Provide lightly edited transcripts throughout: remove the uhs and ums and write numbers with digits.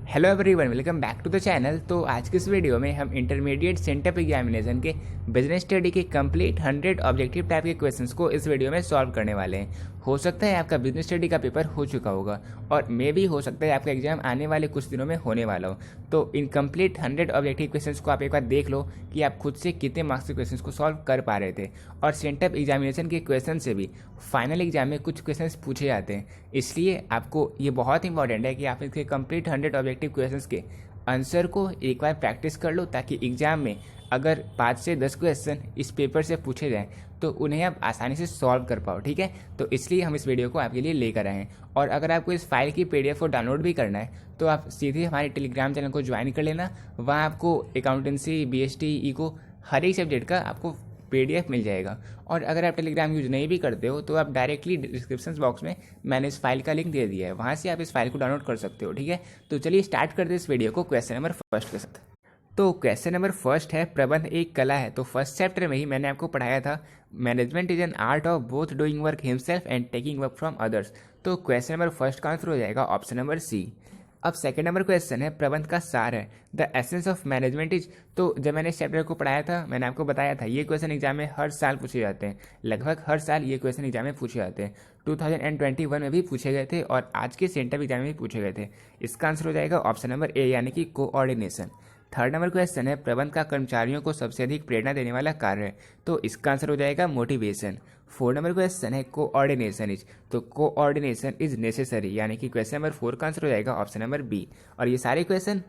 Hello everyone, welcome back to the channel. तो आज की इस वीडियो में हम इंटरमीडिएट सेंटअप एग्जामिनेशन के बिजनेस स्टडी के कंप्लीट 100 ऑब्जेक्टिव टाइप के क्वेश्चंस को इस वीडियो में सॉल्व करने वाले हैं। हो सकता है आपका बिजनेस स्टडी का पेपर हो चुका होगा और मे भी हो सकता है आपका एग्जाम आने वाले कुछ दिनों में होने वाला हो। तो इन कंप्लीट 100 ऑब्जेक्टिव क्वेश्चंस को आप एक बार देख लो कि आप खुद से कितने मार्क्स के क्वेश्चंस को सॉल्व कर पा रहे थे। और सेंटअप एग्जामिनेशन के क्वेश्चन से भी फाइनल एग्जाम में कुछ क्वेश्चंस पूछे जाते हैं, इसलिए आपको ये बहुत इंपॉर्टेंट है कि आप इसके कंप्लीट 100 ऑब्जेक्टिव क्वेश्चंस के आंसर को एक बार प्रैक्टिस कर लो, ताकि एग्जाम में अगर 5 से 10 क्वेश्चन इस पेपर से पूछे जाएं तो उन्हें आप आसानी से सॉल्व कर पाओ। ठीक है, तो इसलिए हम इस वीडियो को आपके लिए लेकर आए हैं। और अगर आपको इस फाइल की पीडीएफ को डाउनलोड भी करना है तो आप सीधे हमारे टेलीग्राम चैनल को ज्वाइन कर लेना। वहाँ आपको अकाउंटेंसी, बीएसटी, इको हर एक सब्जेक्ट का आपको पीडीएफ मिल जाएगा। और अगर आप टेलीग्राम यूज नहीं भी करते हो तो आप डायरेक्टली डिस्क्रिप्शन बॉक्स में मैंने इस फाइल का लिंक दे दिया है, वहाँ से आप इस फाइल को डाउनलोड कर सकते हो। ठीक है, तो चलिए स्टार्ट करते हैं इस वीडियो को क्वेश्चन नंबर फर्स्ट के साथ। तो क्वेश्चन नंबर फर्स्ट है, प्रबंध एक कला है। तो फर्स्ट चैप्टर में ही मैंने आपको पढ़ाया था, management is an art of both doing work himself and taking work from others. तो क्वेश्चन नंबर फर्स्ट का आंसर हो जाएगा ऑप्शन नंबर सी। अब सेकंड नंबर क्वेश्चन है, प्रबंध का सार है। The essence of management is. तो जब मैंने इस चैप्टर को पढ़ाया था मैंने आपको बताया था ये क्वेश्चन एग्जाम में हर साल पूछे जाते हैं, लगभग हर साल ये क्वेश्चन एग्जाम में पूछे जाते हैं। 2021 में भी पूछे गए थे और आज के सेंटअप एग्जाम में भी पूछे गए थे। इसका आंसर हो जाएगा ऑप्शन नंबर ए, यानी कि कोऑर्डिनेशन। थर्ड नंबर क्वेश्चन है, प्रबंध का कर्मचारियों को सबसे अधिक प्रेरणा देने वाला कार्य है। तो इसका आंसर हो जाएगा मोटिवेशन। फोर्थ नंबर क्वेश्चन है, कोऑर्डिनेशन इज। तो कोऑर्डिनेशन इज नेसेसरी, यानी कि क्वेश्चन नंबर 4 का आंसर हो जाएगा ऑप्शन नंबर बी। और ये सारे क्वेश्चन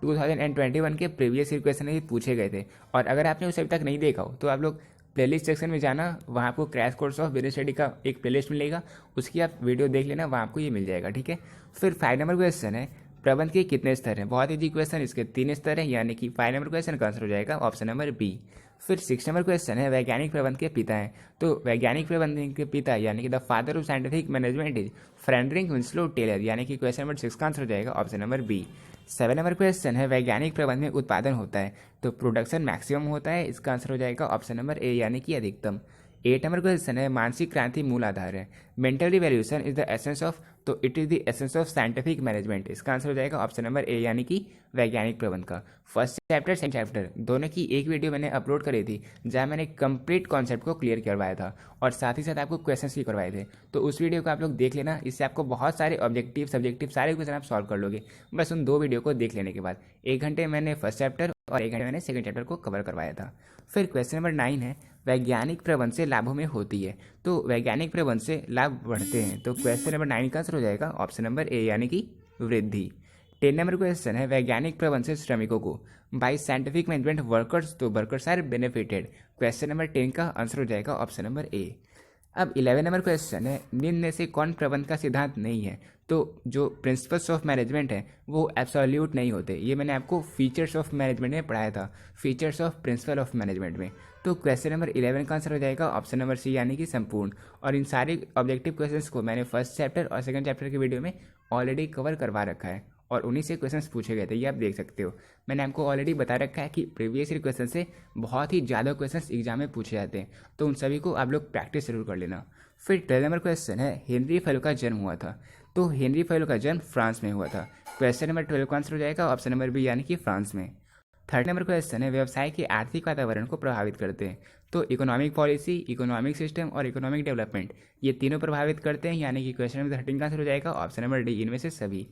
2021 के प्रीवियस ईयर क्वेश्चन ही पूछे गए थे। और अगर आपने उसे अभी तक नहीं देखा हो तो आप लोग प्लेलिस्ट सेक्शन में जाना, वहाँ आपको crash course of business study का एक प्लेलिस्ट मिलेगा, उसकी आप वीडियो देख लेना, वहाँ आपको ये मिल जाएगा। ठीक है, फिर 5 नंबर क्वेश्चन है, प्रबंध के कितने स्तर हैं। बहुत इजी क्वेश्चन, इसके 3 स्तर हैं, यानी कि 5 नंबर क्वेश्चन का आंसर हो जाएगा ऑप्शन नंबर बी। फिर 6 नंबर क्वेश्चन है, वैज्ञानिक प्रबंध के पिता हैं। तो वैज्ञानिक प्रबंध के पिता यानी कि the father of scientific management is Frederick Winslow Taylor, यानी कि क्वेश्चन नंबर 6 का आंसर हो जाएगा ऑप्शन नंबर बी। 7 नंबर क्वेश्चन है, वैज्ञानिक प्रबंध में उत्पादन होता है। तो प्रोडक्शन मैक्सिमम होता है, इसका आंसर हो जाएगा ऑप्शन नंबर ए, यानी कि अधिकतम। 8 नंबर क्वेश्चन है, मानसिक क्रांति मूल आधार है। Mental revolution is the essence of. तो it is the essence of scientific management, इसका आंसर हो जाएगा ऑप्शन नंबर ए, यानी कि वैज्ञानिक प्रबंध का। फर्स्ट चैप्टर सेकंड चैप्टर दोनों की एक वीडियो मैंने अपलोड करी थी, जहाँ मैंने कंप्लीट कॉन्सेप्ट को क्लियर करवाया था और साथ ही साथ आपको क्वेश्चंस भी करवाए थे। तो उस वीडियो को आप लोग देख लेना, इससे आपको बहुत सारे ऑब्जेक्टिव सब्जेक्टिव सारे क्वेश्चन आप सॉल्व कर लोगे बस उन 2 वीडियो को देख लेने के बाद। 1 घंटे मैंने फर्स्ट चैप्टर और 1 घंटे मैंने सेकंड चैप्टर को कवर करवाया था। फिर क्वेश्चन नंबर 9 है, वैज्ञानिक प्रबंध से लाभों में होती है। तो वैज्ञानिक प्रबंध से लाभ बढ़ते हैं। तो क्वेश्चन नंबर 9 का आंसर हो जाएगा ऑप्शन नंबर ए, यानी कि वृद्धि। 10 नंबर क्वेश्चन है, वैज्ञानिक प्रबंध से श्रमिकों को बाई साइंटिफिक मैनेजमेंट वर्कर्स, तो workers are benefited. Question number 10 का आंसर हो जाएगा ऑप्शन नंबर ए। अब 11 नंबर क्वेश्चन है, निम्न में से कौन प्रबंध का सिद्धांत नहीं है। तो जो प्रिंसिपल्स ऑफ मैनेजमेंट है वो एब्सोल्यूट नहीं होते, ये मैंने आपको फीचर्स ऑफ मैनेजमेंट में पढ़ाया था, features of principle of management में। तो क्वेश्चन नंबर 11 का आंसर हो जाएगा ऑप्शन नंबर सी, यानी कि संपूर्ण। और इन सारे ऑब्जेक्टिव क्वेश्चंस को मैंने फर्स्ट चैप्टर और सेकंड चैप्टर की वीडियो में ऑलरेडी कवर करवा रखा है और उन्हीं से क्वेश्चंस पूछे गए थे, ये आप देख सकते हो। मैंने आपको ऑलरेडी बता रखा है कि प्रीवियस ईयर क्वेश्चन से बहुत ही ज़्यादा क्वेश्चंस एग्जाम में पूछे जाते हैं, तो उन सभी को आप लोग प्रैक्टिस जरूर कर लेना। फिर 12 नंबर क्वेश्चन है, हेनरी फेलो का जन्म हुआ था। तो हेनरी फेलो का जन्म फ्रांस में हुआ था। क्वेश्चन नंबर 12 का आंसर हो जाएगा ऑप्शन नंबर बी, यानी कि फ्रांस में। 3rd नंबर क्वेश्चन है, व्यवसाय के आर्थिक वातावरण को प्रभावित करते हैं। तो इकोनॉमिक पॉलिसी, इकोनॉमिक सिस्टम और इकोनॉमिक डेवलपमेंट, ये तीनों प्रभावित करते हैं, यानी कि क्वेश्चन नंबर 13 का आंसर हो जाएगा ऑप्शन नंबर डी, इनमें से सभी।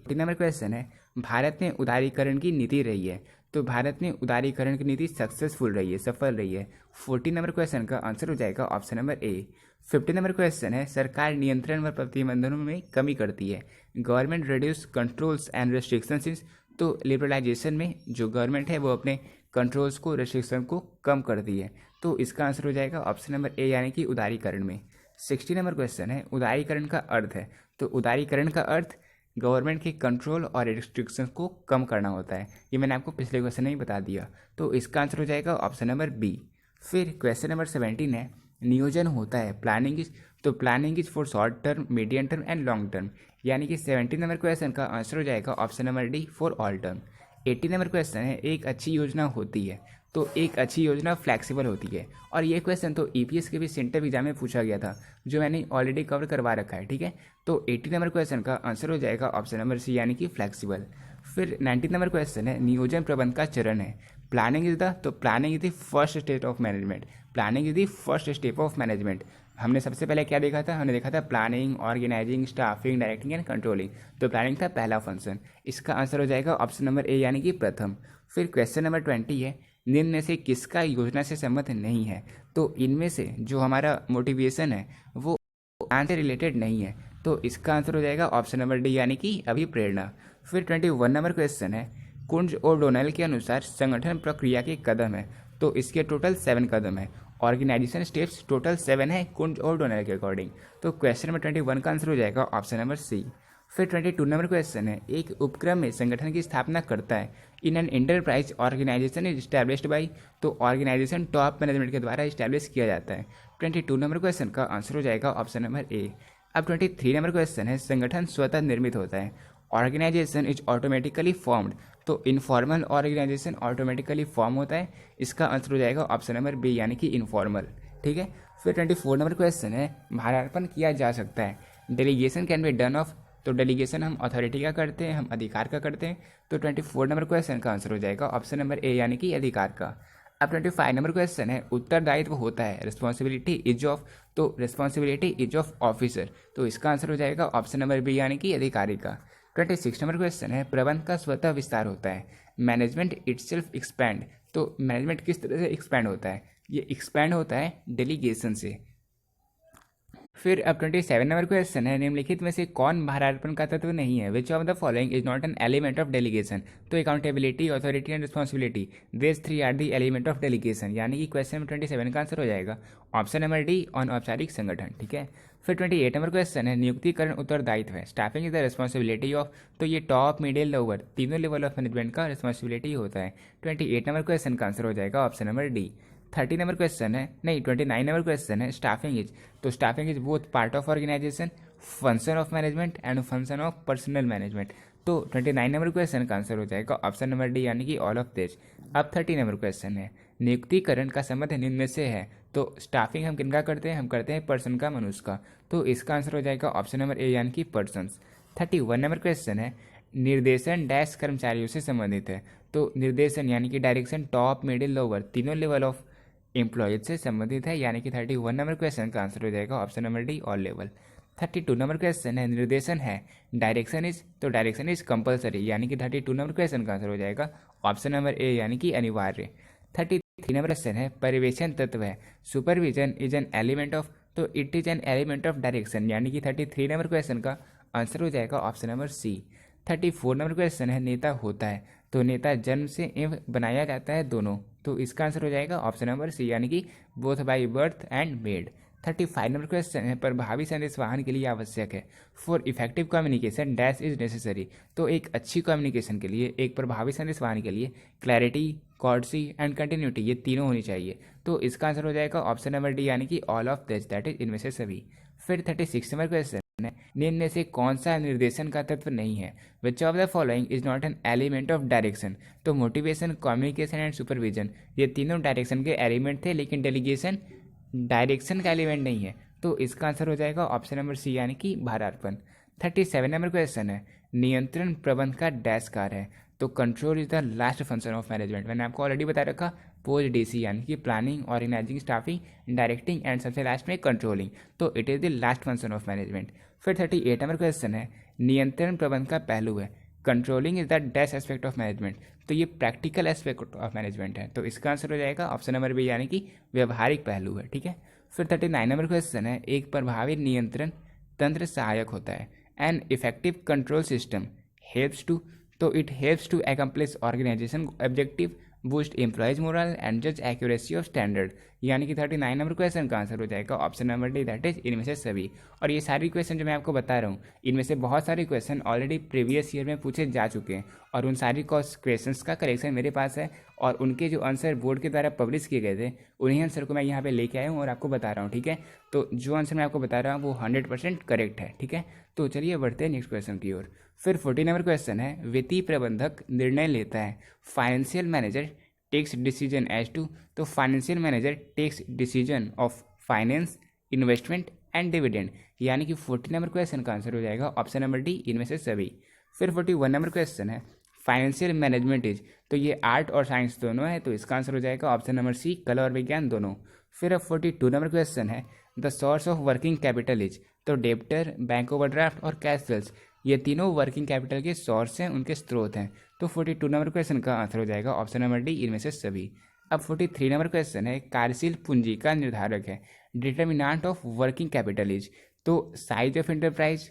14 नंबर क्वेश्चन है, भारत में उदारीकरण की नीति रही है। तो भारत में उदारीकरण की नीति सक्सेसफुल रही है, सफल रही है। 14 नंबर क्वेश्चन का आंसर हो जाएगा ऑप्शन नंबर ए। 15 नंबर क्वेश्चन है, सरकार नियंत्रण व प्रतिबंधों में कमी करती है। Government reduce controls and restrictions. तो लिबरलाइजेशन में जो गवर्नमेंट है वो अपने कंट्रोल्स को, रेस्ट्रिक्शन को कम करती है। तो इसका आंसर हो जाएगा ऑप्शन नंबर ए, यानी कि उदारीकरण में। 60 नंबर क्वेश्चन है, उदारीकरण का अर्थ है। तो उदारीकरण का अर्थ गवर्नमेंट के कंट्रोल और रिस्ट्रिक्शन को कम करना होता है, ये मैंने आपको पिछले क्वेश्चन में ही बता दिया। तो इसका आंसर हो जाएगा ऑप्शन नंबर बी। फिर क्वेश्चन नंबर 17 है, नियोजन होता है, प्लानिंग इज। तो planning is for short term, medium term and long term, यानी कि 17 नंबर क्वेश्चन का आंसर हो जाएगा option number D, for all term. 18 number question है, एक अच्छी योजना होती है। तो एक अच्छी योजना फ्लैक्सिबल होती है। और ये क्वेश्चन तो ईपीएस के भी सेंटर एग्जाम में पूछा गया था, जो मैंने ऑलरेडी कवर करवा रखा है। ठीक है, तो 80 नंबर क्वेश्चन का आंसर हो जाएगा ऑप्शन नंबर सी, यानी कि फ्लैक्सिबल। फिर 19 नंबर क्वेश्चन है, नियोजन प्रबंध का चरण है। प्लानिंग इज द, तो planning is the first step of management. Planning is the first step of management. हमने सबसे पहले क्या देखा था, हमने देखा था planning, organizing, staffing, directing and controlling. तो प्लानिंग था पहला फंक्शन। इसका आंसर हो जाएगा ऑप्शन नंबर ए यानी कि प्रथम। फिर क्वेश्चन नंबर 20 है, निम्न में से किसका योजना से संबंध नहीं है। तो इनमें से जो हमारा मोटिवेशन है वो प्लान से रिलेटेड नहीं है, तो इसका आंसर हो जाएगा ऑप्शन नंबर डी यानी कि अभिप्रेरणा। फिर 21 नंबर क्वेश्चन है, कुंज और डोनाल्ड के अनुसार संगठन प्रक्रिया के कदम है। तो इसके टोटल 7 कदम है। ऑर्गेनाइजेशन स्टेप्स टोटल 7 है कुंज और डोनाल्ड के अकॉर्डिंग। तो क्वेश्चन नंबर 21 का आंसर हो जाएगा ऑप्शन नंबर सी। फिर 22 नंबर क्वेश्चन है, एक उपक्रम में संगठन की स्थापना करता है। In an enterprise organization is established by, तो ऑर्गेनाइजेशन टॉप मैनेजमेंट के द्वारा इस्टेब्लिश किया जाता है। 22 नंबर क्वेश्चन का आंसर हो जाएगा ऑप्शन नंबर ए। अब 23 नंबर क्वेश्चन है, संगठन स्वतः निर्मित होता है। ऑर्गेनाइजेशन इज ऑटोमेटिकली फॉर्म्ड, तो इनफॉर्मल ऑर्गेनाइजेशन ऑटोमेटिकली फॉर्म होता है। इसका आंसर हो जाएगा ऑप्शन नंबर बी यानी कि इनफॉर्मल। ठीक है। फिर 24 नंबर क्वेश्चन है, भारार्पण किया जा सकता है। Delegation can be done of, तो डेलीगेशन हम अथॉरिटी का करते हैं, हम अधिकार का करते हैं। तो 24 नंबर क्वेश्चन का आंसर हो जाएगा ऑप्शन नंबर ए यानी कि अधिकार का। अब 25 नंबर क्वेश्चन है, उत्तरदायित्व होता है। रिस्पॉन्सिबिलिटी इज ऑफ, तो रिस्पॉन्सिबिलिटी इज ऑफ ऑफिसर। तो इसका आंसर हो जाएगा ऑप्शन नंबर बी यानी कि अधिकारी का। 26 नंबर क्वेश्चन है, प्रबंध का स्वतः विस्तार होता है। मैनेजमेंट इटसेल्फ एक्सपैंड, तो मैनेजमेंट किस तरह से एक्सपैंड होता है, ये एक्सपैंड होता है डेलीगेशन से। फिर अब 27 नंबर क्वेश्चन है, निम्नलिखित में से कौन भारार्पण का तत्व नहीं है। Which of the following is not an element of delegation. तो accountability, authority and responsibility, this 3 are the element of delegation. यानी कि क्वेश्चन नंबर 27 का आंसर हो जाएगा ऑप्शन नंबर डी, अनौपचारिक संगठन। ठीक है। फिर 28 नंबर क्वेश्चन है, नियुक्तिकरण उत्तरदायित्व है। Staffing is the responsibility of, तो ये टॉप, मिडिल, लोअर तीनों लेवल ऑफ मैनेजमेंट का रिस्पॉन्सिबिलिटी होता है। 28 नंबर क्वेश्चन का आंसर हो जाएगा option number D. 30 number question है, नहीं 29 नंबर क्वेश्चन है, स्टाफिंग इज, तो staffing is both part of organization, function of management and function of personal management. तो 29 नंबर क्वेश्चन का आंसर हो जाएगा ऑप्शन नंबर डी यानी कि ऑल ऑफ दिस। अब 30 नंबर क्वेश्चन है, नियुक्तिकरण का संबंध निम्न में से है। तो स्टाफिंग हम किनका करते हैं, हम करते हैं पर्सन का, मनुष्य का। तो इसका आंसर हो जाएगा ऑप्शन नंबर ए यानी कि पर्सन्स। 31 नंबर क्वेश्चन है, निर्देशन डैश कर्मचारियों से संबंधित है। तो निर्देशन यानी कि डायरेक्शन टॉप, मिडिल, लोअर तीनों लेवल ऑफ एम्प्लॉयज से संबंधित है। यानी कि 31 नंबर क्वेश्चन का आंसर हो जाएगा option number D, all level. 32 number question है, निर्देशन है। डायरेक्शन इज, तो डायरेक्शन इज कंपलसरी। यानी कि 32 नंबर क्वेश्चन का आंसर हो जाएगा ऑप्शन नंबर ए यानी कि अनिवार्य। 33 नंबर क्वेश्चन है, पर्यवेक्षण तत्व है। Supervision is an element of, तो it is an element of direction. यानी कि 33 नंबर क्वेश्चन का आंसर हो जाएगा option number C. 34 number question है, नेता होता है। तो नेता जन्म से एवं बनाया जाता है, दोनों। तो इसका आंसर हो जाएगा ऑप्शन नंबर सी यानी कि both by birth and made. 35 number question है, प्रभावी संदेश वाहन के लिए आवश्यक है। For effective communication dash is necessary. तो एक अच्छी कम्युनिकेशन के लिए, एक प्रभावी संदेश वाहन के लिए क्लैरिटी, कॉर्डसी एंड कंटिन्यूटी, ये तीनों होनी चाहिए। तो इसका आंसर हो जाएगा ऑप्शन नंबर डी यानी कि all of this, that is इनमें से सभी। फिर 36 नंबर क्वेश्चन है, निम्न में से कौन सा निर्देशन का तत्व नहीं है। Which of the following is not an element of direction. तो मोटिवेशन, कम्युनिकेशन एंड सुपरविजन ये तीनों डायरेक्शन के एलिमेंट थे, लेकिन डेलीगेशन डायरेक्शन का एलिमेंट नहीं है। तो इसका आंसर हो जाएगा ऑप्शन नंबर सी यानी कि भारार्पण। 37 नंबर क्वेश्चन है, नियंत्रण प्रबंध का डैश कार्य है। तो control is the last function of management. मैंने आपको ऑलरेडी बता रखा, पोस्ट डीसी यानी कि planning, organizing, staffing, directing and सबसे लास्ट में कंट्रोलिंग। तो it is the last function of management. फिर 38 नंबर क्वेश्चन है, नियंत्रण प्रबंध का पहलू है। Controlling is the dash aspect of management. तो ये प्रैक्टिकल एस्पेक्ट ऑफ मैनेजमेंट है। तो इसका आंसर हो जाएगा ऑप्शन नंबर बी यानी कि व्यवहारिक पहलू है। ठीक है। फिर 39 नंबर क्वेश्चन है, एक प्रभावी नियंत्रण तंत्र सहायक होता है। An effective control system helps to, तो it helps to accomplish organization objective, boost employees morale and जज एक्यूरेसी ऑफ स्टैंडर्ड। यानी कि 39 नंबर क्वेश्चन का आंसर हो जाएगा option number D, that is इनमें से सभी। और ये सारी क्वेश्चन जो मैं आपको बता रहा हूँ, इनमें से बहुत सारे क्वेश्चन ऑलरेडी प्रीवियस ईयर में पूछे जा चुके हैं, और उन सारी क्वेश्चंस का कलेक्शन मेरे पास है, और उनके जो आंसर बोर्ड के द्वारा पब्लिश किए गए थे, उन्हीं आंसर को मैं यहाँ पे लेके आया हूँ और आपको बता रहा हूँ। ठीक है। तो जो आंसर मैं आपको बता रहा हूँ वो 100% करेक्ट है। ठीक है। तो चलिए बढ़ते हैं नेक्स्ट क्वेश्चन की ओर। फिर 40 नंबर क्वेश्चन है, वित्तीय प्रबंधक निर्णय लेता है। Financial manager takes decision as to, तो financial manager takes decision of finance, investment and dividend. यानी कि 40 नंबर क्वेश्चन का आंसर हो जाएगा ऑप्शन नंबर डी, इनमें से सभी। फिर 41 नंबर क्वेश्चन है, फाइनेंशियल मैनेजमेंट इज, तो ये आर्ट और साइंस दोनों है, तो इसका आंसर हो जाएगा ऑप्शन नंबर सी, कला और विज्ञान दोनों। फिर अब 42 नंबर क्वेश्चन है, the source of working capital is, तो डेब्टर, बैंक ओवरड्राफ्ट और कैश सेल्स ये तीनों वर्किंग कैपिटल के सोर्स हैं, उनके स्रोत हैं। तो 42 नंबर क्वेश्चन का आंसर हो जाएगा ऑप्शन नंबर डी, इनमें से सभी। अब 43 नंबर क्वेश्चन है, कार्यशील पूंजी का निर्धारक है, determinant of working capital is, तो size of enterprise,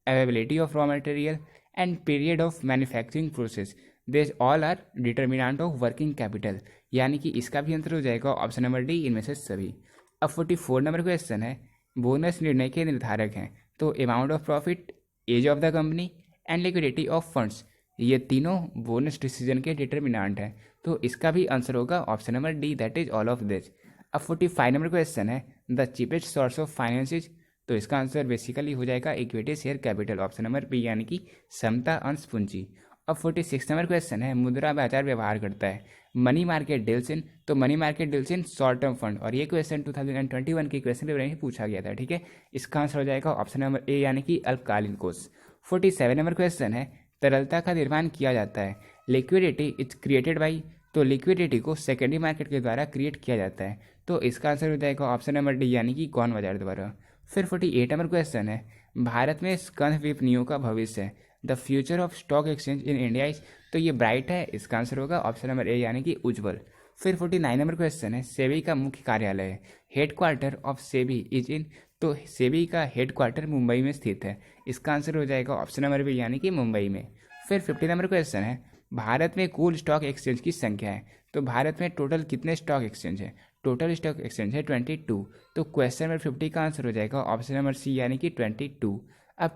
availability of raw material and period of manufacturing process, this all are determinant of working capital, यानी कि इसका भी आंसर हो जाएगा ऑप्शन नंबर डी, इनमें से सभी। अब 44 नंबर क्वेश्चन है, बोनस निर्णय के निर्धारक हैं, तो amount of profit, age of the company and liquidity of funds ये तीनों बोनस डिसीजन के डिटर्मिनेंट हैं, तो इसका भी आंसर होगा option number D, that is all of this. अब 45 नंबर क्वेश्चन है, the cheapest source of finance is, तो इसका आंसर बेसिकली हो जाएगा equity share capital, option number B, यानी कि समता अंश पूंजी। अब 46 नंबर क्वेश्चन है, मुद्रा बाजार व्यवहार करता है, मनी मार्केट डील्स इन, तो money market deals in short term fund, और ये क्वेश्चन 2021 के क्वेश्चन पेपर में पूछा गया था, ठीक है। इसका आंसर हो जाएगा ऑप्शन नंबर ए, यानी कि अल्पकालीन कोष। 47 नंबर क्वेश्चन है, तरलता का निर्माण किया जाता है, लिक्विडिटी इज क्रिएटेड बाई, तो लिक्विडिटी को सेकेंडरी मार्केट के द्वारा क्रिएट किया जाता है, तो इसका आंसर हो जाएगा ऑप्शन नंबर डी, यानी कि कौन बाजार द्वारा। फिर 48 नंबर क्वेश्चन है, भारत में स्कंध विपणियों का भविष्य है, the future of stock exchange in India is, तो ये ब्राइट है, इसका आंसर होगा ऑप्शन नंबर ए, यानी कि उज्जवल। फिर 49 नंबर क्वेश्चन है, सेबी का मुख्य कार्यालय है, headquarter of SEBI is in, तो सेबी का हेडक्वार्टर मुंबई में स्थित है, इसका आंसर हो जाएगा ऑप्शन नंबर बी, यानी कि मुंबई में। फिर 50 नंबर क्वेश्चन है, भारत में कुल स्टॉक एक्सचेंज की संख्या है, तो भारत में टोटल कितने स्टॉक एक्सचेंज है, टोटल स्टॉक एक्सचेंज है 22, तो क्वेश्चन नंबर 50 का आंसर हो जाएगा ऑप्शन नंबर सी, यानी कि 22। अब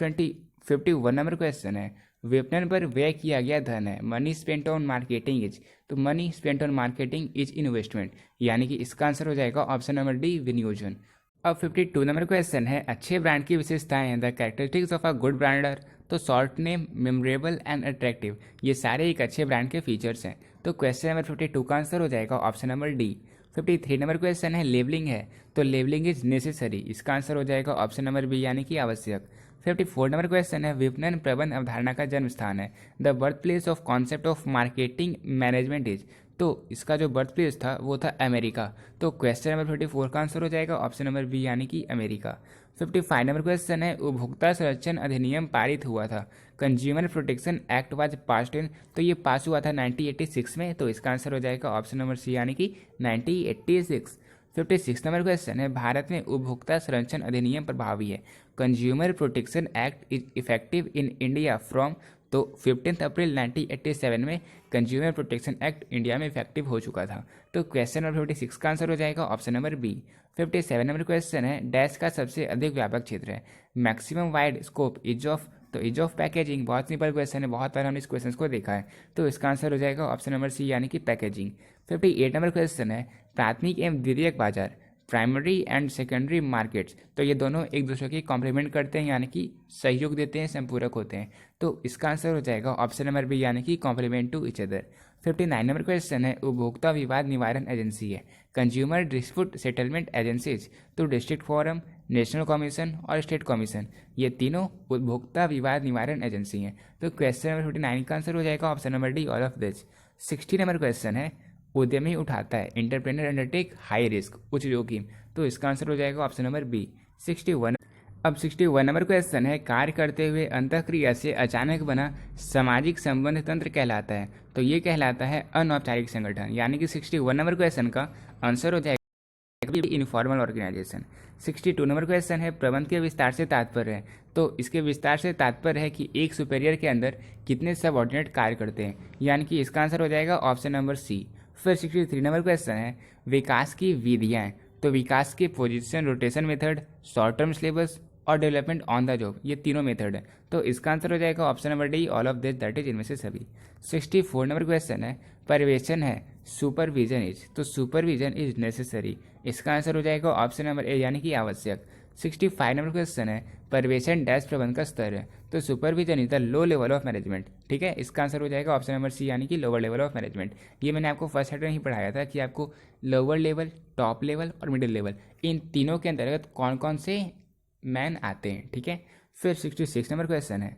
51 नंबर क्वेश्चन है, विपणन पर व्यय किया गया धन है, money spent on marketing is, तो money spent on marketing is investment, यानी कि इसका आंसर हो जाएगा ऑप्शन नंबर डी, विनियोजन। अब 52 नंबर क्वेश्चन है, अच्छे ब्रांड की विशेषताएं हैं, the characteristics of a good brander, तो short name, memorable and attractive ये सारे एक अच्छे ब्रांड के फीचर्स हैं, तो क्वेश्चन नंबर 52 का आंसर हो जाएगा option number D. 53 number question है, लेबलिंग है, तो लेबलिंग इज नेसेसरी, इसका आंसर हो जाएगा ऑप्शन नंबर बी, यानी कि आवश्यक। 54 नंबर क्वेश्चन है, विपणन प्रबंध अवधारणा का जन्म स्थान है, the birth place of concept of marketing management is, तो इसका जो बर्थ प्लेस था वो था अमेरिका, तो क्वेश्चन नंबर 54 का आंसर हो जाएगा ऑप्शन नंबर बी, यानी कि अमेरिका। 55 नंबर क्वेश्चन है, उपभोक्ता संरक्षण अधिनियम पारित हुआ था, consumer protection act was passed in, तो ये पास हुआ था 1986 में, तो इसका आंसर हो जाएगा ऑप्शन नंबर सी, यानी कि 1986। 56 नंबर क्वेश्चन है, भारत में उपभोक्ता संरक्षण अधिनियम प्रभावी है, consumer protection act is effective in India from, तो 15 अप्रैल 1987 में कंज्यूमर प्रोटेक्शन एक्ट इंडिया में इफेक्टिव हो चुका था, तो क्वेश्चन नंबर 56 का आंसर हो जाएगा option number B. 57 number question है, डैश का सबसे अधिक व्यापक क्षेत्र है, maximum wide scope is of, तो इज ऑफ पैकेजिंग, बहुत सिंपल क्वेश्चन है, बहुत बार हमने इस क्वेश्चन को देखा है, तो इसका आंसर हो जाएगा ऑप्शन नंबर सी, यानी कि पैकेजिंग। 58 नंबर क्वेश्चन है, प्राथमिक एवं द्वितीयक बाजार, प्राइमरी एंड सेकेंडरी मार्केट्स, तो ये दोनों एक दूसरे की कॉम्प्लीमेंट करते हैं, यानी कि सहयोग देते हैं, संपूरक होते हैं, तो इसका आंसर हो जाएगा ऑप्शन नंबर बी, यानी कि complement to each other. 59 number question है, उपभोक्ता विवाद निवारण एजेंसी है, कंज्यूमर डिस्प्यूट सेटलमेंट एजेंसीज, तो डिस्ट्रिक्ट फोरम, नेशनल कमीशन और स्टेट कमीशन ये तीनों उपभोक्ता विवाद निवारण एजेंसी हैं, तो क्वेश्चन नंबर 59 का आंसर हो जाएगा option number D, all of this. 60 number question है, उद्यमी उठाता है, एंटरप्रेन्योर अंडरटेक हाई रिस्क, उच्च जोखिम, तो इसका आंसर हो जाएगा ऑप्शन नंबर बी। 61। अब 61 नंबर क्वेश्चन है, कार्य करते हुए अंतःक्रिया से अचानक बना सामाजिक संबंध तंत्र कहलाता है, तो ये कहलाता है अनौपचारिक संगठन, यानी कि 61 नंबर क्वेश्चन का आंसर हो जाएगा इनफॉर्मल ऑर्गेनाइजेशन। 62 नंबर क्वेश्चन है, प्रबंध के विस्तार से तात्पर्य है, तो इसके विस्तार से तात्पर्य है कि एक सुपेरियर के अंदर कितने सबऑर्डिनेट कार्य करते हैं, यानी कि इसका आंसर हो जाएगा ऑप्शन नंबर सी। फिर 63 नंबर क्वेश्चन है, विकास की विधियाँ, तो विकास के position rotation method, short term syllabus और डेवलपमेंट ऑन द जॉब ये तीनों मेथड है, तो इसका आंसर हो जाएगा option number D, all of this, that is इनमें से सभी। 64 नंबर क्वेश्चन है, पर्यवेक्षण है, सुपरविजन इज, तो सुपरविजन इज नेसेसरी, इसका आंसर हो जाएगा ऑप्शन नंबर ए, यानी कि आवश्यक। 65 नंबर क्वेश्चन है, पर्यवेक्षण डैश प्रबंध का स्तर है, तो supervision is the low level of management, ठीक है, इसका आंसर हो जाएगा ऑप्शन नंबर सी, यानी कि लोअर लेवल ऑफ मैनेजमेंट। ये मैंने आपको फर्स्ट सेट में ही पढ़ाया था कि आपको लोअर लेवल, टॉप लेवल और मिडिल लेवल इन तीनों के अंतर्गत कौन कौन से मैन आते हैं, ठीक है। फिर 66 नंबर क्वेश्चन है,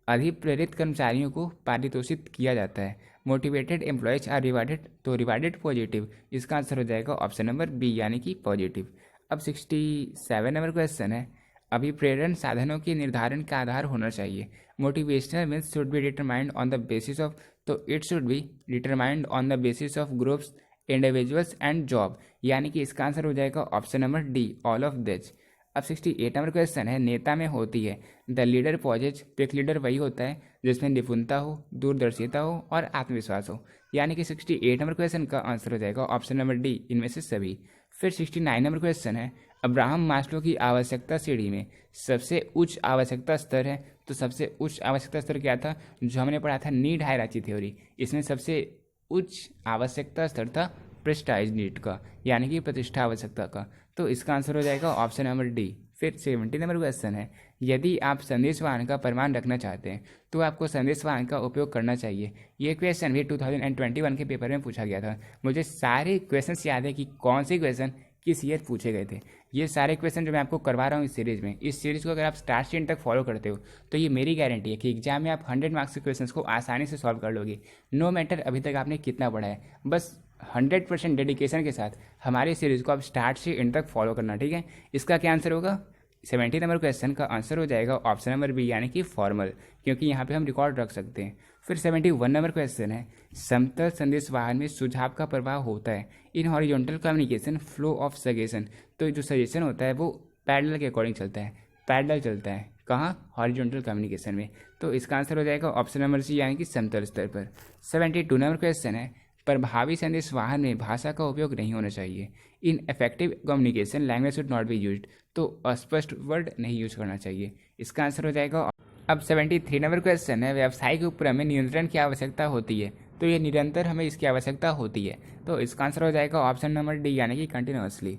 अधिप्रेरित कर्मचारियों को पारितोषित किया जाता है। मोटिवेटेड एम्प्लॉयज आर रिवार्डेड, तो रिवार्डेड पॉजिटिव, इसका आंसर हो जाएगा ऑप्शन नंबर बी यानी कि पॉजिटिव। अब 67 नंबर क्वेश्चन है, अभिप्रेरण साधनों के निर्धारण का आधार होना चाहिए। Motivational means should be determined on the basis of, तो it should be determined on the basis of groups, individuals and job, यानी कि इसका आंसर हो जाएगा option number D all of this. अब 68 नंबर क्वेश्चन है, नेता में होती है द लीडर पॉजेज, तो एक लीडर वही होता है जिसमें निपुणता हो, दूरदर्शिता हो और आत्मविश्वास हो, यानी कि 68 नंबर क्वेश्चन का आंसर हो जाएगा ऑप्शन नंबर डी इनमें से सभी। फिर 69 नंबर क्वेश्चन है, अब्राहम मास्लो की आवश्यकता सीढ़ी में सबसे उच्च आवश्यकता स्तर है, तो सबसे उच्च आवश्यकता स्तर क्या था, जो हमने पढ़ा था नीड हायरार्की थ्योरी, इसमें सबसे उच्च आवश्यकता स्तर था प्रेस्टाइज नीड का, यानी कि प्रतिष्ठा आवश्यकता का, तो इसका आंसर हो जाएगा ऑप्शन नंबर डी। फिर 70 नंबर क्वेश्चन है, यदि आप संदेश वाहन का प्रमाण रखना चाहते हैं तो आपको संदेश वाहन का उपयोग करना चाहिए। ये क्वेश्चन भी 2021 के पेपर में पूछा गया था। मुझे सारे क्वेश्चन याद है कि कौन से क्वेश्चन किस ईयर पूछे गए थे। ये सारे क्वेश्चन जो मैं आपको करवा रहा हूँ इस सीरीज़ में, इस सीरीज़ को अगर आप स्टार्ट से एंड तक फॉलो करते हो तो ये मेरी गारंटी है कि एग्जाम में आप 100 मार्क्स के क्वेश्चन को आसानी से सॉल्व कर लोगे। नो मैटर अभी तक आपने कितना पढ़ा है, बस 100% डेडिकेशन के साथ हमारे सीरीज़ को आप स्टार्ट से एंड तक फॉलो करना, ठीक है। इसका क्या आंसर होगा, 70 नंबर क्वेश्चन का आंसर हो जाएगा ऑप्शन नंबर बी यानी कि फॉर्मल, क्योंकि यहाँ पे हम रिकॉर्ड रख सकते हैं। फिर 71 नंबर क्वेश्चन है, समतल संदेश वाहन में सुझाव का प्रवाह होता है in horizontal communication flow of suggestion, तो जो सजेशन होता है वो पैरेलल के अकॉर्डिंग चलता है, पैरेलल चलता है कहाँ, हॉरिजॉन्टल कम्युनिकेशन में, तो इसका आंसर हो जाएगा ऑप्शन नंबर सी यानी कि समतल स्तर पर। 72 नंबर क्वेश्चन है, प्रभावी संदेश वाहन में भाषा का उपयोग नहीं होना चाहिए। In effective communication language should not be used, तो अस्पष्ट वर्ड नहीं यूज करना चाहिए, इसका आंसर हो जाएगा। अब 73 नंबर क्वेश्चन है, व्यावसायिक उपक्रम में नियंत्रण की आवश्यकता होती है, तो ये निरंतर हमें इसकी आवश्यकता होती है, तो इसका आंसर हो जाएगा ऑप्शन नंबर डी यानी कि कंटिन्यूअसली।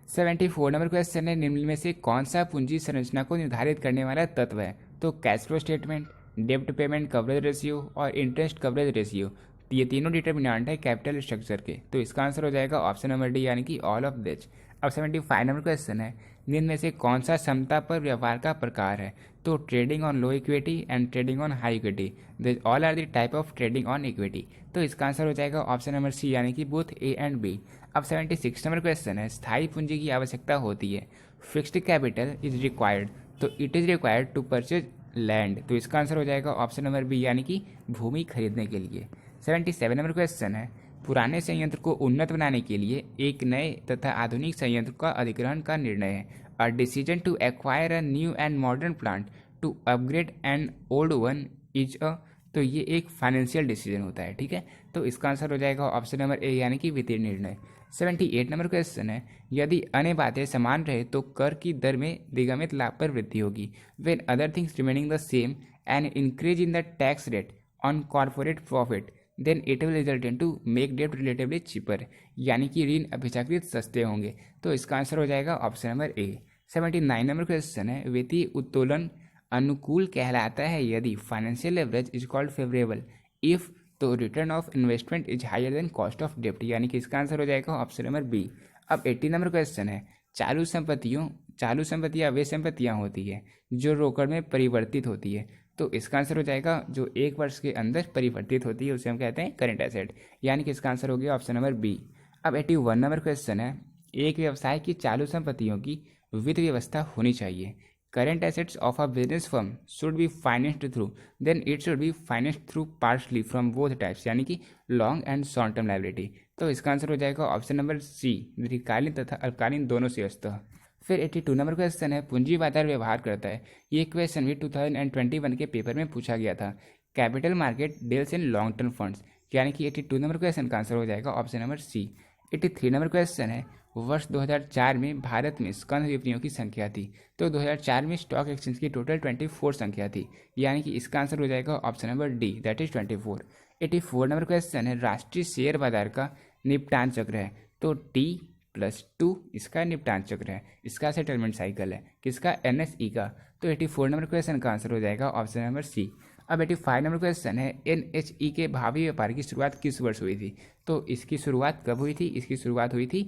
74 नंबर क्वेश्चन है, निम्न में से कौन सा पूंजी संरचना को निर्धारित करने वाला तत्व है, तो कैश फ्लो स्टेटमेंट, डेब्ट पेमेंट कवरेज रेशियो और इंटरेस्ट कवरेज रेशियो, ये तीनों डिटर्मिनेंट है कैपिटल स्ट्रक्चर के, तो इसका आंसर हो जाएगा ऑप्शन नंबर डी यानी कि ऑल ऑफ दिस। अब 75 नंबर क्वेश्चन है, निम्न में से कौन सा समता पर व्यवहार का प्रकार है, तो trading on low equity and trading on high equity, this all are the type of trading on equity, तो इसका आंसर हो जाएगा ऑप्शन नंबर सी यानी कि बोथ ए एंड बी। अब 76 नंबर क्वेश्चन है, स्थायी पूंजी की आवश्यकता होती है, फिक्स्ड कैपिटल इज रिक्वायर्ड, तो it is required to purchase land, तो इसका आंसर हो जाएगा ऑप्शन नंबर बी यानी कि भूमि खरीदने के लिए। 77 नंबर क्वेश्चन है, पुराने संयंत्र को उन्नत बनाने के लिए एक नए तथा आधुनिक संयंत्र का अधिग्रहण का निर्णय है। A decision to acquire a new and modern plant to upgrade an old one is a, तो ये एक फाइनेंशियल डिसीजन होता है, ठीक है, तो इसका आंसर हो जाएगा ऑप्शन नंबर ए यानी कि वित्तीय निर्णय। 78 नंबर क्वेश्चन है, यदि अन्य बातें समान रहे तो कर की दर में दिगमित लाभ पर वृद्धि होगी। When other things remaining the same and increase in the tax rate on corporate profit then it will result in to make डेब्ट रिलेटिवली चीपर, यानी कि ऋण अपेक्षाकृत सस्ते होंगे, तो इसका आंसर हो जाएगा option number A. 79 number question है, वित्तीय उत्तोलन अनुकूल कहलाता है यदि financial leverage is called favourable if, तो return of investment is higher than cost of डेब्ट, यानी कि इसका आंसर हो जाएगा ऑप्शन नंबर बी। अब 80 नंबर क्वेश्चन है, चालू संपत्तियां वे संपत्तियां होती है जो रोकड़ में परिवर्तित होती है, तो इसका आंसर हो जाएगा जो 1 वर्ष के अंदर परिवर्तित होती है उसे हम कहते हैं करंट एसेट, यानी कि इसका आंसर हो गया ऑप्शन नंबर बी। अब 81 नंबर क्वेश्चन है, एक व्यवसाय की चालू संपत्तियों की वित्त व्यवस्था होनी चाहिए। Current assets of a business firm should be financed through, then it should be financed through partially from both types, यानी कि long and short term liability, तो इसका आंसर हो जाएगा ऑप्शन नंबर सी, दीर्घकालीन तथा अल्पकालीन दोनों से अस्तः। फिर 82 नंबर क्वेश्चन है, पूंजी बाजार व्यवहार करता है, ये क्वेश्चन भी 2021 के पेपर में पूछा गया था। Capital market deals in long term funds, यानी कि 82 नंबर क्वेश्चन का आंसर हो जाएगा option number C. 83 number question है, वर्ष 2004 में भारत में स्कंध विपणियों की संख्या थी, तो 2004 में स्टॉक एक्सचेंज की टोटल 24 संख्या थी, यानी कि इसका आंसर हो जाएगा option number D, that is 24। 84 number question है, राष्ट्रीय शेयर बाजार का निपटान चक्र है, तो T+2 इसका निपटान चक्र है, इसका सेटलमेंट साइकिल है, किसका, NSE का, तो 84 नंबर क्वेश्चन का आंसर हो जाएगा ऑप्शन नंबर सी। अब 85 नंबर क्वेश्चन है, NHE के भावी व्यापार की शुरुआत किस वर्ष हुई थी, तो इसकी शुरुआत कब हुई थी, इसकी शुरुआत हुई थी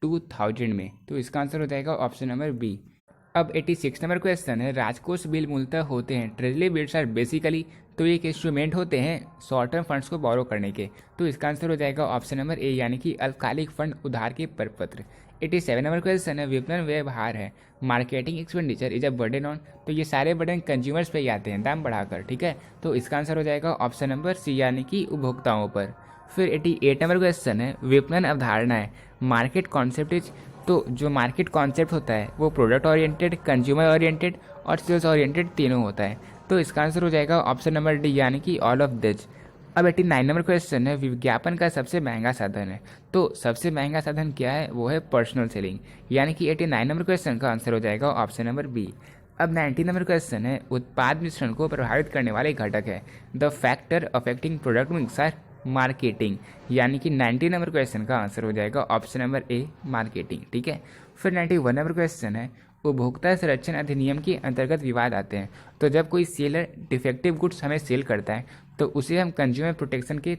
2000 में, तो इसका आंसर हो जाएगा ऑप्शन नंबर बी। अब 86 नंबर क्वेश्चन है, राजकोष बिल मूलतः होते हैं, ट्रेजरी बिल्स आर बेसिकली, तो ये एक इंस्ट्रूमेंट होते हैं शॉर्ट टर्म फंड्स को बोरो करने के। तो इसका आंसर हो जाएगा ऑप्शन नंबर ए, यानी कि अल्पकालिक फंड उधार के प्रपत्र। 87 नंबर क्वेश्चन है, विपणन व्यवहार है, marketing expenditure is a burden on, तो ये सारे बर्डन कंज्यूमर्स पे ही आते हैं दाम बढ़ाकर, ठीक है। तो इसका आंसर हो जाएगा ऑप्शन नंबर सी, यानी कि उपभोक्ताओं पर। फिर 88 नंबर क्वेश्चन है, विपणन अवधारणा है, मार्केट कॉन्सेप्ट इज, तो जो मार्केट कॉन्सेप्ट होता है वो प्रोडक्ट ओरिएंटेड, कंज्यूमर ओरिएंटेड और सेल्स ओरिएंटेड तीनों होता है। तो इसका आंसर हो जाएगा ऑप्शन नंबर डी, यानी कि ऑल ऑफ दिस। अब 89 नंबर क्वेश्चन है, विज्ञापन का सबसे महंगा साधन है, तो सबसे महंगा साधन क्या है, वो है पर्सनल सेलिंग, यानी कि 89 नंबर क्वेश्चन का आंसर हो जाएगा ऑप्शन नंबर बी। अब 90 नंबर क्वेश्चन है, उत्पाद मिश्रण को प्रभावित करने वाले घटक है, the factor affecting product mix are marketing, यानी कि 90 नंबर क्वेश्चन का आंसर हो जाएगा ऑप्शन नंबर ए, मार्केटिंग, ठीक है। फिर 91 नंबर क्वेश्चन है, उपभोक्ता संरक्षण अधिनियम के अंतर्गत विवाद आते हैं, तो जब कोई सेलर डिफेक्टिव गुड्स हमें सेल करता है तो उसे हम कंज्यूमर प्रोटेक्शन के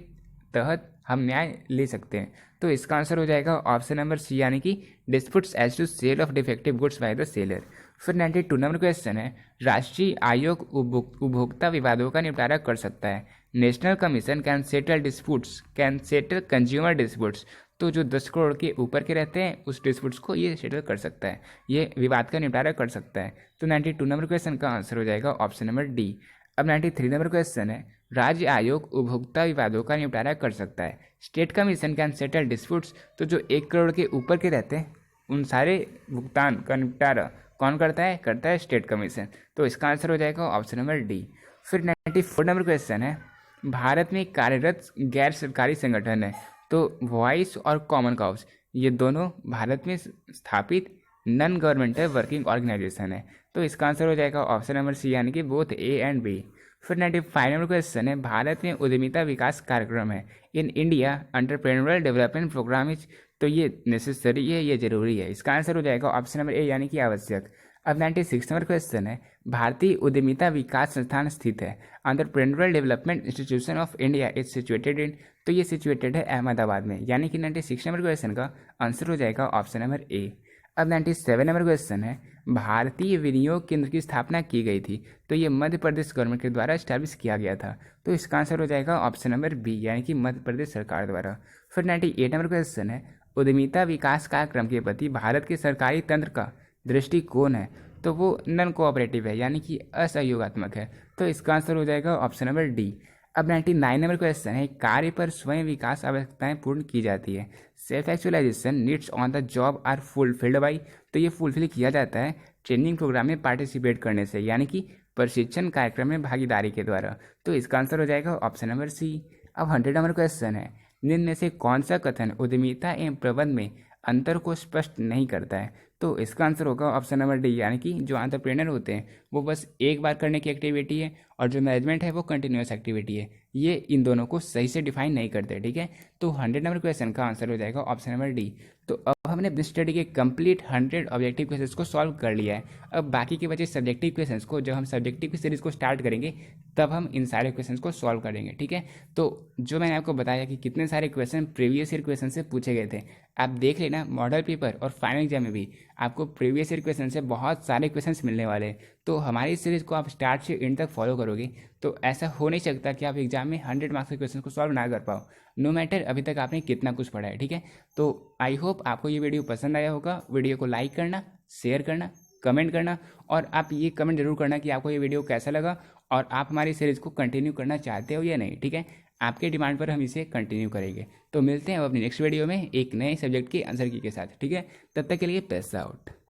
तहत हम न्याय ले सकते हैं। तो इसका आंसर हो जाएगा ऑप्शन नंबर सी, यानी कि disputes as to sale of defective goods by the seller. फिर 92 नंबर क्वेश्चन है, राष्ट्रीय आयोग उपभोक्ता विवादों का निपटारा कर सकता है, national commission can settle disputes, can settle consumer disputes, तो जो 10 करोड़ के ऊपर के रहते हैं उस डिस्प्यूट्स को ये सेटल कर सकता है, ये विवाद का निपटारा कर सकता है। तो 92 नंबर क्वेश्चन का आंसर हो जाएगा ऑप्शन नंबर डी। अब 93 नंबर क्वेश्चन है, राज्य आयोग उपभोक्ता विवादों का निपटारा कर सकता है, state commission can settle disputes, तो जो 1 करोड़ के ऊपर के रहते हैं उन सारे भुगतान का निपटारा कौन करता है, करता है स्टेट कमीशन। तो इसका आंसर हो जाएगा ऑप्शन नंबर डी। फिर 94 नंबर क्वेश्चन है, भारत में कार्यरत गैर सरकारी संगठन है, तो वॉइस और कॉमन काउज ये दोनों भारत में स्थापित नॉन गवर्नमेंटल वर्किंग ऑर्गेनाइजेशन है। तो इसका आंसर हो जाएगा ऑप्शन नंबर सी, यानी कि बोथ ए एंड बी। फिर 95 नंबर क्वेश्चन है, भारत में उद्यमिता विकास कार्यक्रम है, in India entrepreneurial development program is, तो ये नेसेसरी है, ये जरूरी है। इसका आंसर हो जाएगा ऑप्शन नंबर ए, यानी कि आवश्यक। अब 96 नंबर क्वेश्चन है, भारतीय उद्यमिता विकास संस्थान स्थित है, entrepreneurial development institution of India is situated in, तो ये सिचुएटेड है अहमदाबाद में, यानी कि 96 नंबर क्वेश्चन का आंसर हो जाएगा ऑप्शन नंबर ए। अब 97 नंबर क्वेश्चन है, भारतीय विनियोग केंद्र की स्थापना की गई थी, तो ये मध्य प्रदेश गवर्नमेंट के द्वारा स्टैब्लिश किया गया था, तो इसका आंसर हो जाएगा ऑप्शन नंबर बी, यानी कि मध्य प्रदेश सरकार द्वारा। फिर 98 नंबर क्वेश्चन है, उद्यमिता विकास कार्यक्रम के प्रति भारत के सरकारी तंत्र का दृष्टिकोण है, तो वो नॉन कोऑपरेटिव है, यानी कि असहयोगात्मक है, तो इसका आंसर हो जाएगा ऑप्शन नंबर डी। अब 99 नंबर क्वेश्चन है, कार्य पर स्वयं विकास आवश्यकताएं पूर्ण की जाती है, self actualization needs on the job are fulfilled by, तो ये फुलफिल किया जाता है ट्रेनिंग प्रोग्राम में पार्टिसिपेट करने से, यानी कि प्रशिक्षण कार्यक्रम में भागीदारी के द्वारा, तो इसका आंसर हो जाएगा ऑप्शन नंबर सी। अब 100 नंबर क्वेश्चन है, निम्न में से कौन सा कथन उद्यमिता एवं प्रबंध में अंतर को स्पष्ट नहीं करता है, तो इसका आंसर होगा ऑप्शन नंबर डी, यानी कि जो एंटरप्रेन्योर होते हैं वो बस एक बार करने की एक्टिविटी है और जो मैनेजमेंट है वो कंटिन्यूअस एक्टिविटी है, ये इन दोनों को सही से डिफाइन नहीं करते, ठीक है। तो 100 नंबर क्वेश्चन का आंसर हो जाएगा ऑप्शन नंबर डी। तो अब हमने अपनी स्टडी के कंप्लीट 100 ऑब्जेक्टिव क्वेश्चंस को सॉल्व कर लिया है। अब बाकी के बचे सब्जेक्टिव क्वेश्चंस को, जब हम सब्जेक्टिव की सीरीज को स्टार्ट करेंगे तब हम इन सारे क्वेश्चंस को सॉल्व करेंगे, ठीक है। तो जो मैंने आपको बताया कि कितने सारे क्वेश्चन प्रीवियस ईयर क्वेश्चन से पूछे गए थे, आप देख लेना मॉडल पेपर और फाइनल एग्जाम में भी आपको प्रीवियस ईयर क्वेश्चन से बहुत सारे क्वेश्चंस मिलने वाले हैं। तो हमारी सीरीज को आप स्टार्ट से एंड तक फॉलो करोगे तो ऐसा हो नहीं सकता कि आप एग्जाम में 100 मार्क्स के क्वेश्चन को सॉल्व ना कर पाओ, नो मैटर अभी तक आपने कितना कुछ पढ़ा है, ठीक है। तो आई होप आपको ये वीडियो पसंद आया होगा। वीडियो को लाइक करना, शेयर करना, कमेंट करना, और आप ये कमेंट जरूर करना कि आपको ये वीडियो कैसा लगा और आप हमारी सीरीज को कंटिन्यू करना चाहते हो या नहीं, ठीक है। आपके डिमांड पर हम इसे कंटिन्यू करेंगे। तो मिलते हैं अब अपनी नेक्स्ट वीडियो में एक नए सब्जेक्ट के आंसर की के साथ, ठीक है। तब तक के लिए पैसा आउट।